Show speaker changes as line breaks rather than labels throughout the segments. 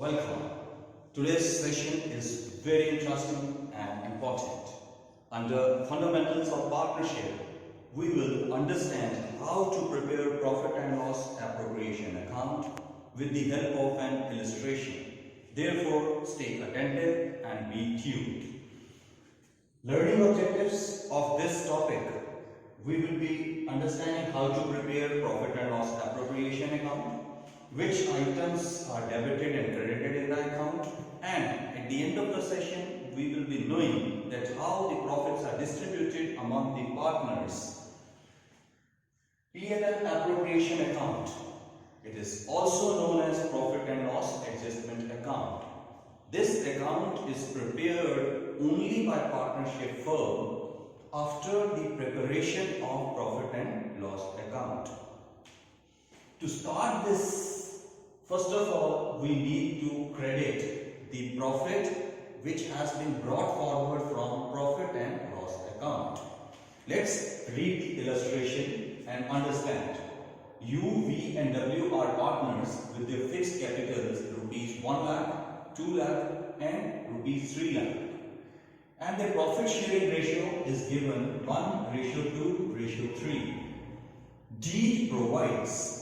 Welcome. Today's session is very interesting and important. Under Fundamentals of Partnership, we will understand how to prepare profit and loss appropriation account with the help of an illustration. Therefore, stay attentive and be tuned. Learning objectives of this topic: we will be understanding how to prepare profit and loss appropriation account, which items are debited and credited in the account, and at the end of the session we will be knowing that how the profits are distributed among the partners. P&L appropriation account. It is also known as profit and loss adjustment account. This account is prepared only by partnership firm after the preparation of profit and loss account. To start this, first of all, we need to credit the profit which has been brought forward from profit and loss account. Let's read the illustration and understand. U, V and W are partners with their fixed capitals rupees 1 lakh, 2 lakh and rupees 3 lakh. And the profit sharing ratio is given 1:2:3. D provides.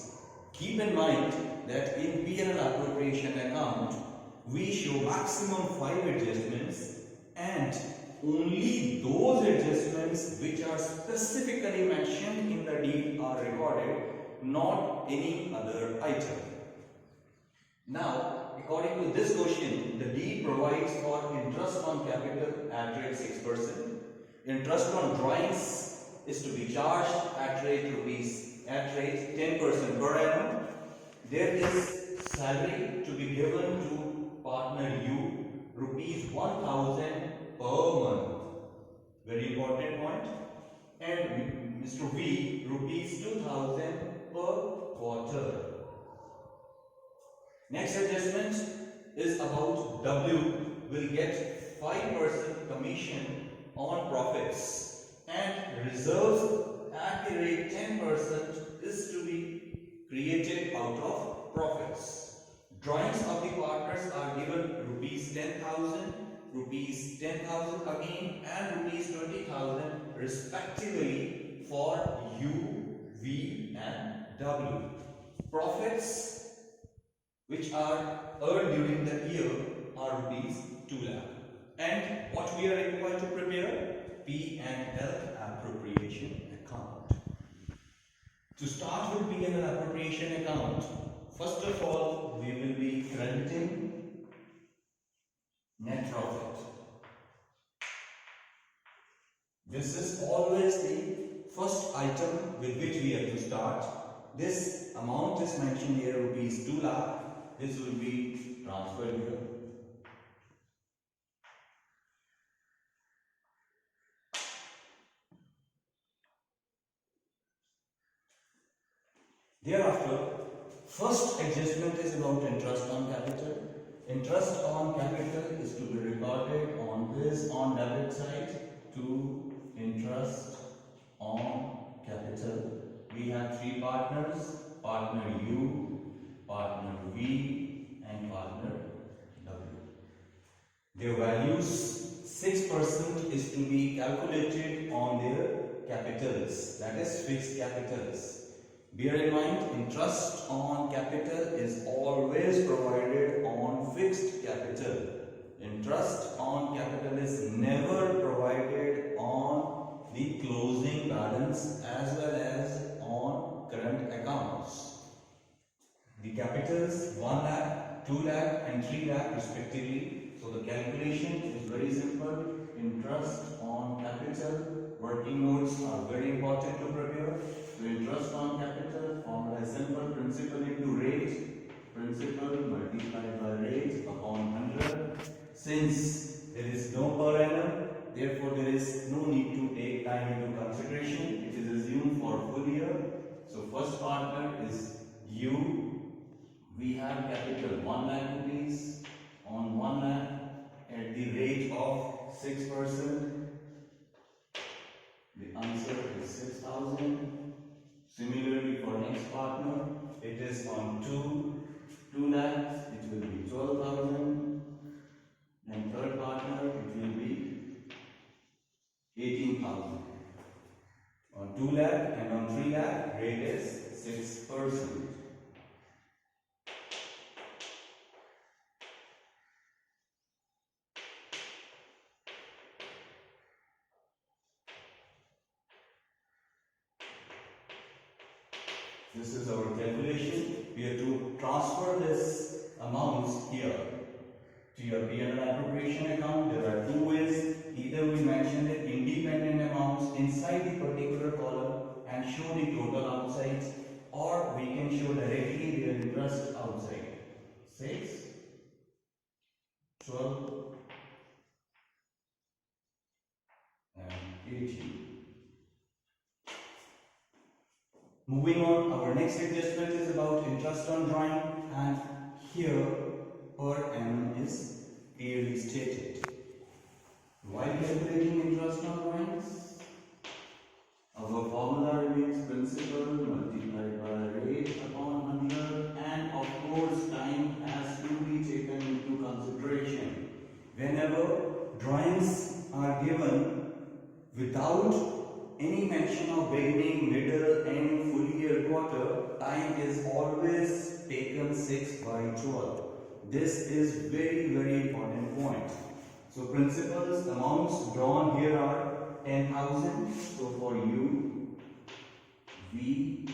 Keep in mind that in P&L appropriation account, we show maximum 5 adjustments and only those adjustments which are specifically mentioned in the deed are recorded, not any other item. Now, according to this question, the deed provides for interest on capital at rate 6%. Interest on drawings is to be charged at rate 10% per annum. There is salary to be given to partner U, rupees 1,000 per month. Very important point. And Mr. V, rupees 2,000 per quarter. Next adjustment is about W will get 5% commission on profits and reserves at the rate 10% is to be created out of profits. Drawings of the partners are given rupees 10,000, rupees 10,000 again and rupees 20,000 respectively for U, V and W. Profits which are earned during the year are rupees 2 lakh. And what we are required to prepare? P&L appropriation account. To start with P&L appropriation account, first of all we will be crediting net profit. This is always the first item with which we have to start. This amount is mentioned here, rupees 2 lakh. This will be transferred here. Thereafter, first adjustment is about interest on capital. Interest on capital is to be recorded on this on debit side to interest on capital. We have three partners: partner U, partner V and partner W. Their values, 6% is to be calculated on their capitals, that is fixed capitals. Bear in mind, interest on capital is always provided on fixed capital. Interest on capital is never provided on the closing balance as well as on current accounts. The capitals 1 lakh, 2 lakh and 3 lakh respectively. So the calculation is very simple. Interest on capital, working notes are very important to prepare. So interest on capital, formula is simple: principal into rate, principal multiplied by rate upon 100. Since there is no per annum, therefore there is no need to take time into consideration. It is assumed for full year. So first partner is U. We have capital 1 lakh rupees on 1 lakh at the rate of 6%. The answer is 6,000. Similarly for next partner, it is on 2 2 lakhs, it will be 12,000. And third partner, it will be 18,000. On 2 lakh and on 3 lakh, rate is 6%. This is our calculation. We have to transfer this amounts here to your P&L appropriation account. There are two ways. Either we mention the independent amounts inside the particular column and show the total outside, or we can show directly their interest outside. 6, 12, and 18. Moving on, our next adjustment is about interest on drawing, and here per annum is clearly stated. While calculating interest on drawings, our formula remains principal multiplied by rate upon 100, and of course time has to be taken into consideration. Whenever drawings are given without any mention of beginning, middle, end, full year, quarter, time is always taken 6 by 12. This is very important point. So principals amounts drawn here are 10,000. So for U, V,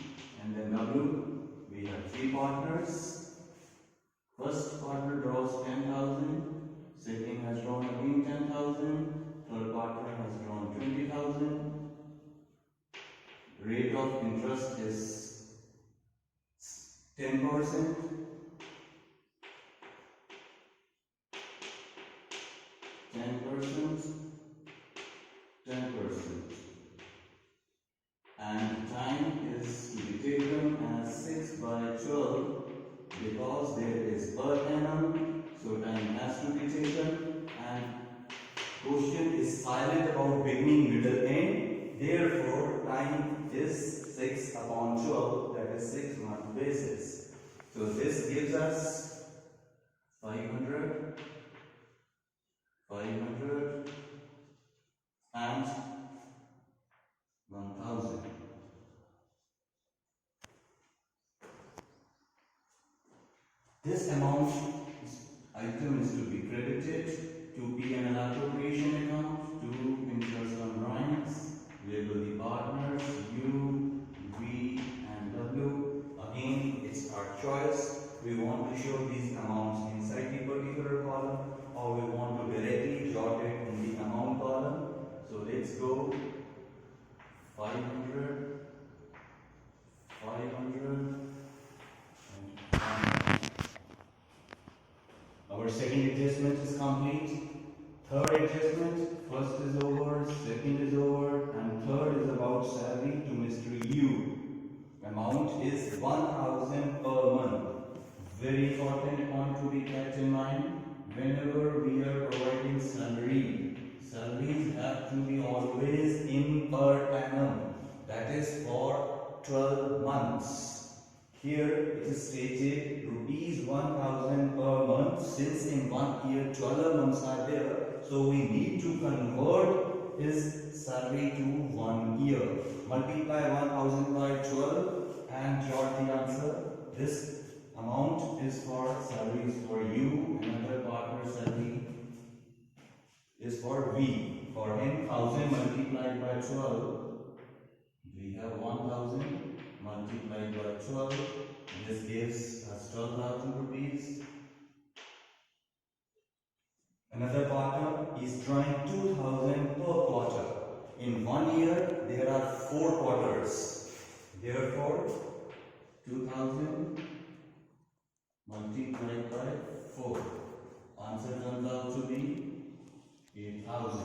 and then W, we have three partners. First partner draws 10,000. Second has drawn again 10,000. Third partner has drawn 20,000. Rate of interest is 10%. 10%, 10%, and time is to be taken as 6 by 12 because there is per annum, so time has to be taken, and question is silent about beginning, middle, end, therefore time is 6 upon 12, that is 6 month basis. So this gives us 500, 500 and 1000. This item is to be credited to P&L appropriation account, to interest on drawings, label the partners U, V and W. Again, it's our choice. We want to show these amounts inside the particular column, or we want to directly jot it in the amount column. So let's go 500, 500 and 100. Our second adjustment is complete. Third adjustment, first is over, second is over, and third is about salary to Mr. U. Amount is 1,000 per month. Very important point to be kept in mind. Whenever we are providing salary, salaries have to be always in per annum. That is for 12 months. Here it is stated rupees 1,000 per month. Since in 1 year 12 months are there, so we need to convert his salary to 1 year. Multiply 1,000 by 12 and jot the answer. This amount is for salaries for U, another partner salary is for V. For him, 1,000 multiplied by 12, we have 1,000 multiplied by 12. This gives us 12,000 rupees. Another partner is drawing 2,000 per quarter. In 1 year, there are 4 quarters. Therefore, 2,000 multiplied by 4. Answer comes out to be 8,000.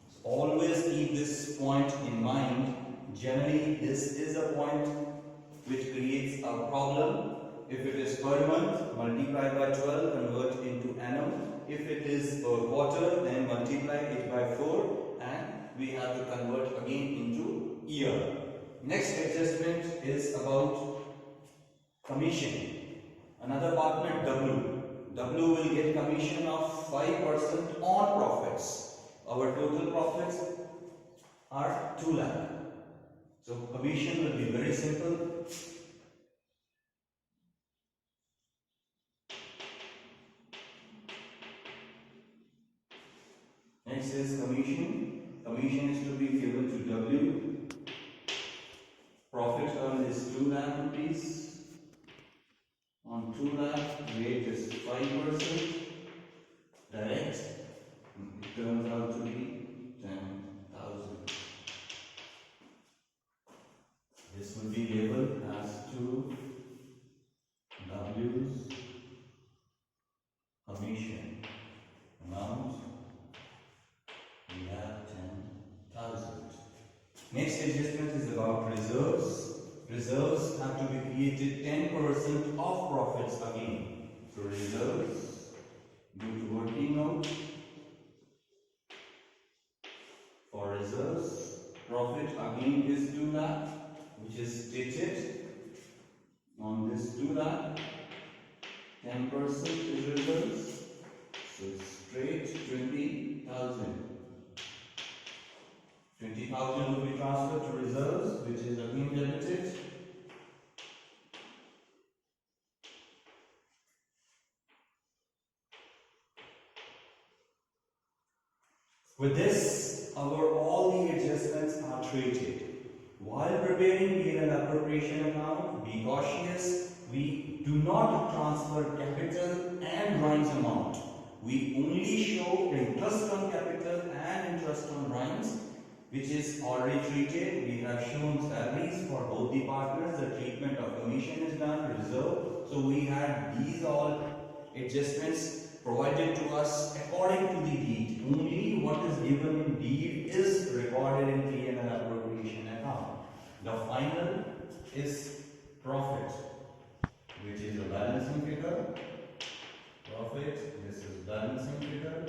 So always keep this point in mind. Generally, this is a point which creates a problem. If it is per month, multiply by 12, convert into annum. If it is per quarter, then multiply it by 4 and we have to convert again into year. Next adjustment is about commission. Another partner W. W will get commission of 5% on profits. Our total profits are 2 lakh. So commission will be very simple. Next is commission. Commission is to be given to W. Profit earned is 2 lakh rupees. On 2 lakh, rate is 5%. Direct, it turns out to be 10,000. This will be labeled as 2 W's commission amount. We have 10,000. Next adjustment is about reserves. Reserves have to be created 10% of profits again. So reserves, go to working note. For reserves, profit again is 2 lakh, which is stated on this 2 lakh. 10% is reserves, so straight 20,000. 20,000 will be transferred to reserves, which is again debited. With this, all the adjustments are treated. While preparing P&L appropriation account, be cautious. We do not transfer capital and drawings amount. We only show interest on capital and interest on drawings, which is already treated. We have shown salaries for both the partners. The treatment of commission is done, reserve. So we had these all adjustments provided to us according to the deed. Only what is given in deed is recorded in P&L appropriation account. The final is profit, which is a balancing figure. Profit, this is balancing figure,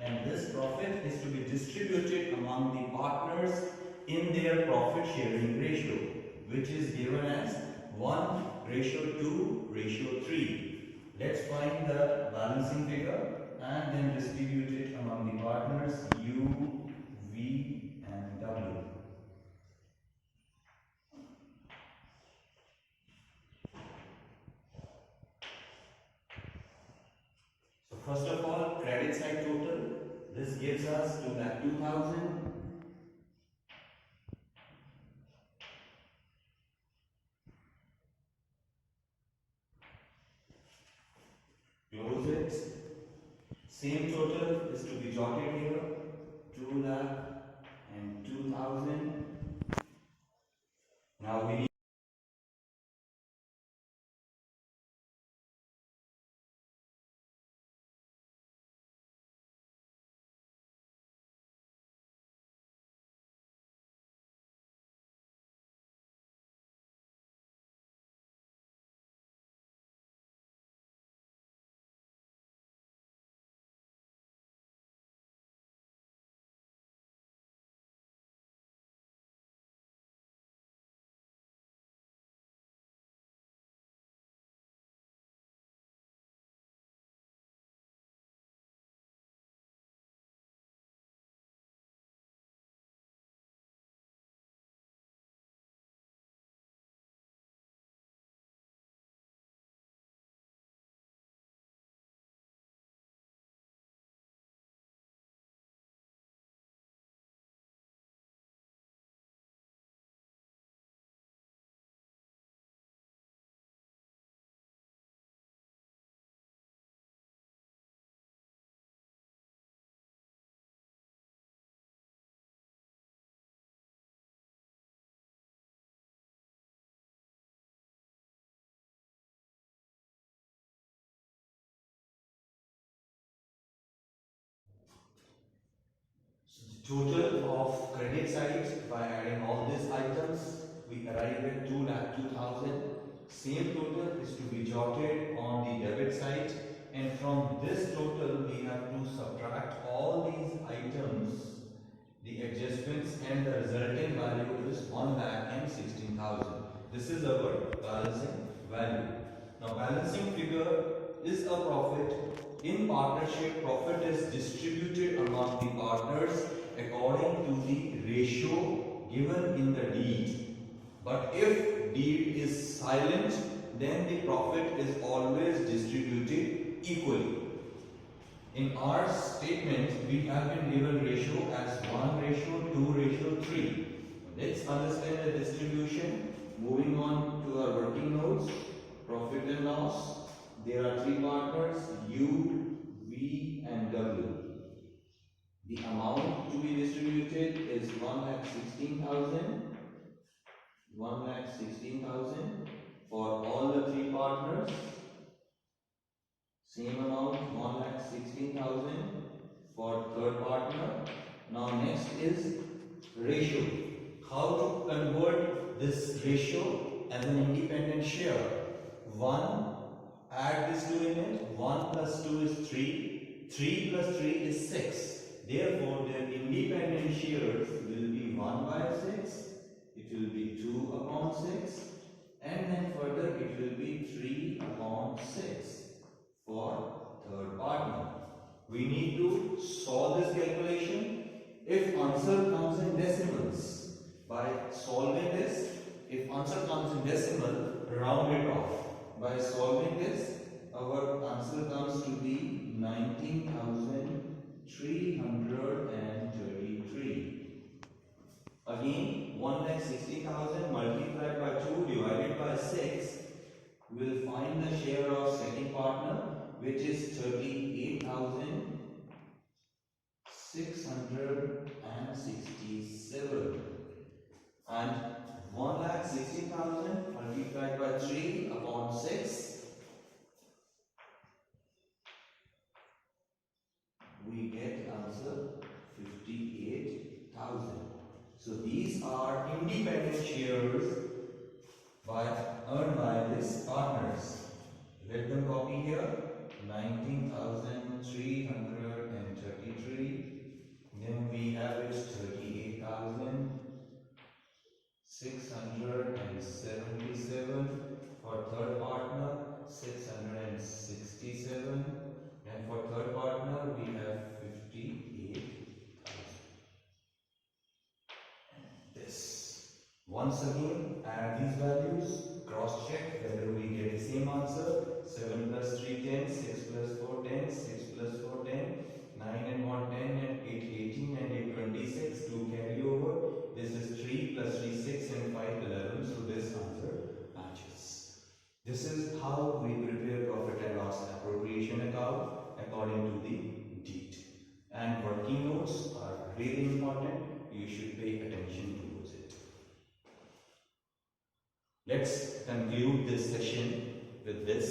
and this profit is to be distributed among the partners in their profit sharing ratio, which is given as 1:2:3. Let's find the balancing figure and then distribute it among the partners U, V and W. So first of all, credit side total. This gives us 2,02,000. Close it. Same total is to be jotted here. 2,02,000. Now we need total of credit side by adding all these items, we arrive at 2,02,000. Same total is to be jotted on the debit side, and from this total we have to subtract all these items, the adjustments, and the resulting value is 1,16,000. This is our balancing value. Now balancing figure is a profit. In partnership, profit is distributed among the partners according to the ratio given in the deed. But if deed is silent, then the profit is always distributed equally. In our statement, we have been given ratio as 1:2:3. Let's understand the distribution. Moving on to our working notes. Profit and loss. There are three partners, U, V and W. The amount to be distributed is 1,16,000. 1,16,000 for all the three partners. Same amount, 1,16,000 for third partner. Now next is ratio. How to convert this ratio as an independent share? 1, add this 2 in it. 1 plus 2 is 3. 3 plus 3 is 6. Therefore, their independent shares will be 1/6. It will be 2/6. And then further it will be 3/6 for third partner. We need to solve this calculation. If answer comes in decimals, by solving this, if answer comes in decimal, round it off. By solving this, our answer comes to be 19,333. Again, 1,60,000 multiplied by 2 divided by 6 will find the share of second partner, which is 38,667. And 1,60,000 multiplied by 3/6, we get answer 58,000. So these are independent shares earned by these partners. Let them copy here. 19,333. Then we have it 38,677 for third partner, 667, and for third partner we have 58,000. This. Once again, add these values, cross check whether we get the same answer. 7 plus 3 10, 6 plus 4 10, 6 plus 4 10, 9 and 1 10, and 8 18, and 8 26. 2 carry over. This is 3 plus 3 6 and 5 11. So this answer matches. This is how we prepare profit and loss appropriation account according to the deed. And working notes are really important. You should pay attention towards it. Let's conclude this session with this.